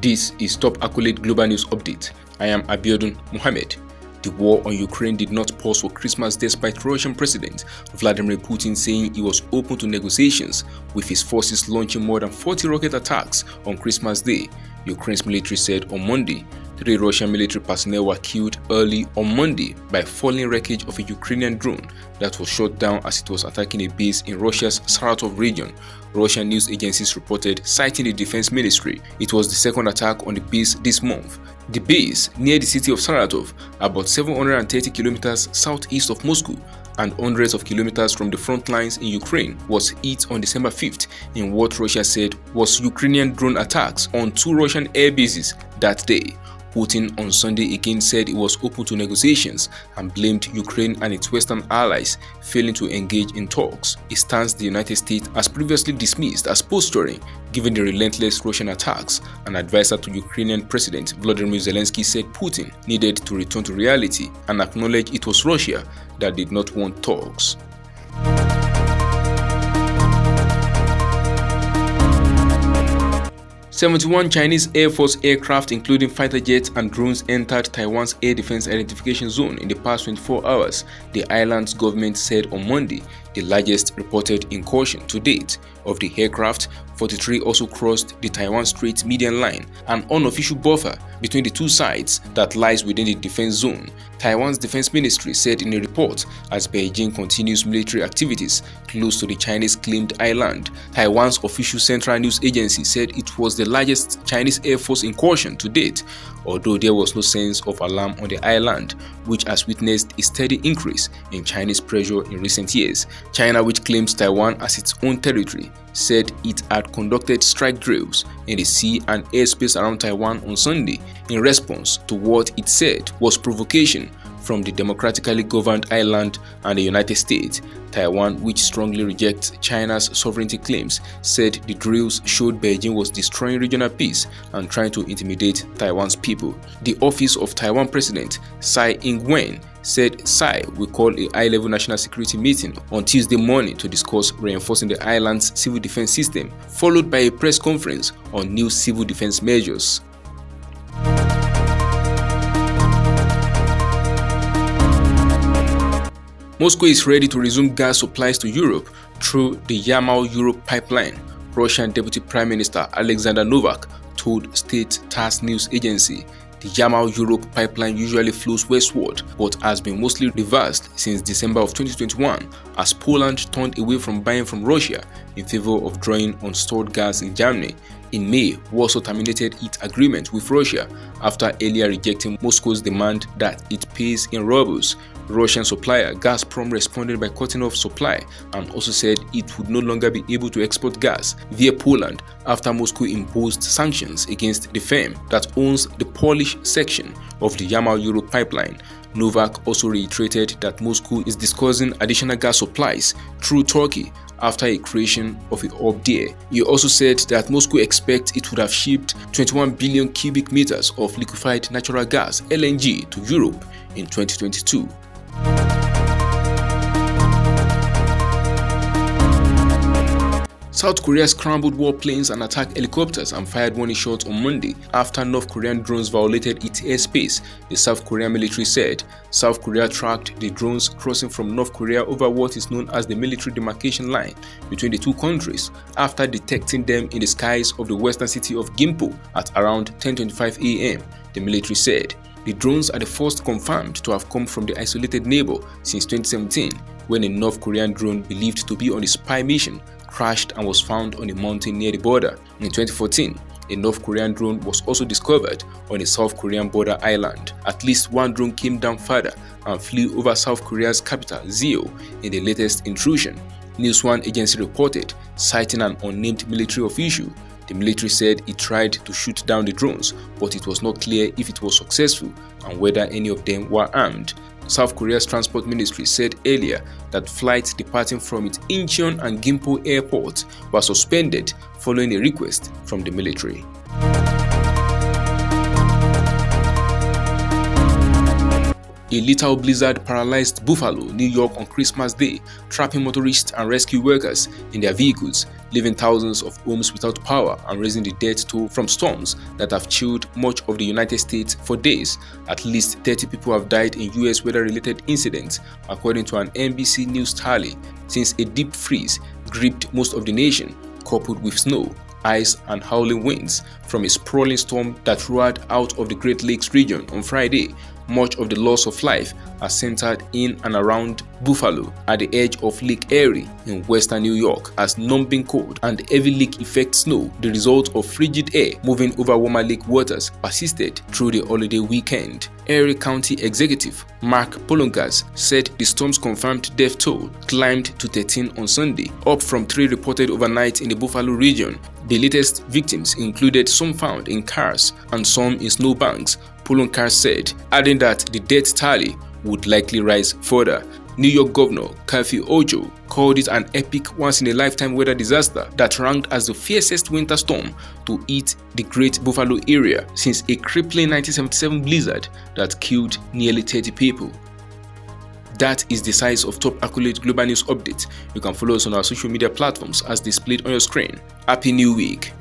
This is Top Accolade Global News Update. I am Abiodun Mohammed. The war on Ukraine did not pause for Christmas despite Russian President Vladimir Putin saying he was open to negotiations, with his forces launching more than 40 rocket attacks on Christmas Day, Ukraine's military said on Monday. 3 Russian military personnel were killed early on Monday by falling wreckage of a Ukrainian drone that was shot down as it was attacking a base in Russia's Saratov region, Russian news agencies reported, citing the defense ministry. It was the second attack on the base this month. The base, near the city of Saratov, about 730 kilometers southeast of Moscow and hundreds of kilometers from the front lines in Ukraine, was hit on December 5th in what Russia said was Ukrainian drone attacks on 2 Russian air bases that day. Putin on Sunday again said he was open to negotiations and blamed Ukraine and its Western allies failing to engage in talks, a stance the United States has previously dismissed as posturing given the relentless Russian attacks. An advisor to Ukrainian President Volodymyr Zelensky said Putin needed to return to reality and acknowledge it was Russia that did not want talks. "71 Chinese Air Force aircraft, including fighter jets and drones, entered Taiwan's air defense identification zone in the past 24 hours, the island's government said on Monday, the largest reported incursion to date. Of the aircraft, 43 also crossed the Taiwan Strait median line, an unofficial buffer between the two sides that lies within the defense zone, Taiwan's defense ministry said in a report as Beijing continues military activities close to the Chinese-claimed island. Taiwan's official central news agency said it was the largest Chinese Air Force incursion to date, although there was no sense of alarm on the island, which has witnessed a steady increase in Chinese pressure in recent years. China, which claims Taiwan as its own territory, said it had conducted strike drills in the sea and airspace around Taiwan on Sunday in response to what it said was provocation from the democratically governed island and the United States. Taiwan, which strongly rejects China's sovereignty claims, said the drills showed Beijing was destroying regional peace and trying to intimidate Taiwan's people. The office of Taiwan President Tsai Ing-wen said Tsai will call a high-level national security meeting on Tuesday morning to discuss reinforcing the island's civil defense system, followed by a press conference on new civil defense measures. Moscow is ready to resume gas supplies to Europe through the Yamal-Europe pipeline, Russian Deputy Prime Minister Alexander Novak told state TASS news agency. The Yamal-Europe pipeline usually flows westward but has been mostly reversed since December of 2021 as Poland turned away from buying from Russia in favor of drawing on stored gas in Germany. In May, Warsaw terminated its agreement with Russia after earlier rejecting Moscow's demand that it pays in rubles. Russian supplier Gazprom responded by cutting off supply and also said it would no longer be able to export gas via Poland after Moscow imposed sanctions against the firm that owns the Polish section of the Yamal-Europe pipeline. Novak also reiterated that Moscow is discussing additional gas supplies through Turkey after a creation of a hub there. He also said that Moscow expects it would have shipped 21 billion cubic meters of liquefied natural gas (LNG) to Europe in 2022. South Korea scrambled warplanes and attacked helicopters and fired warning shots on Monday after North Korean drones violated its airspace, the South Korean military said. South Korea tracked the drones crossing from North Korea over what is known as the military demarcation line between the two countries after detecting them in the skies of the western city of Gimpo at around 10:25 a.m., the military said. The drones are the first confirmed to have come from the isolated neighbor since 2017, when a North Korean drone believed to be on a spy mission crashed and was found on a mountain near the border. In 2014, a North Korean drone was also discovered on a South Korean border island. At least one drone came down further and flew over South Korea's capital, Seoul, in the latest intrusion, News One agency reported, citing an unnamed military official. The military said it tried to shoot down the drones, but it was not clear if it was successful and whether any of them were armed. South Korea's transport ministry said earlier that flights departing from its Incheon and Gimpo airports were suspended following a request from the military. A lethal blizzard paralyzed Buffalo, New York on Christmas Day, trapping motorists and rescue workers in their vehicles. leaving thousands of homes without power and raising the death toll from storms that have chilled much of the United States for days. At least 30 people have died in US weather-related incidents, according to an NBC News tally, since a deep freeze gripped most of the nation, coupled with snow, ice and howling winds from a sprawling storm that roared out of the Great Lakes region on Friday. Much of the loss of life are centered in and around Buffalo at the edge of Lake Erie in western New York, as numbing cold and heavy lake effect snow, the result of frigid air moving over warmer lake waters, persisted through the holiday weekend. Erie County Executive Mark Polongas said the storm's confirmed death toll climbed to 13 on Sunday, up from 3 reported overnight in the Buffalo region. The latest victims included some found in cars and some in snowbanks, Polongas said, adding that the death tally would likely rise further. New York Governor Kathy Hochul called it an epic once-in-a-lifetime weather disaster that ranked as the fiercest winter storm to hit the Great Buffalo area since a crippling 1977 blizzard that killed nearly 30 people. That is the size of top accurate global news updates. You can follow us on our social media platforms as displayed on your screen. Happy New Week!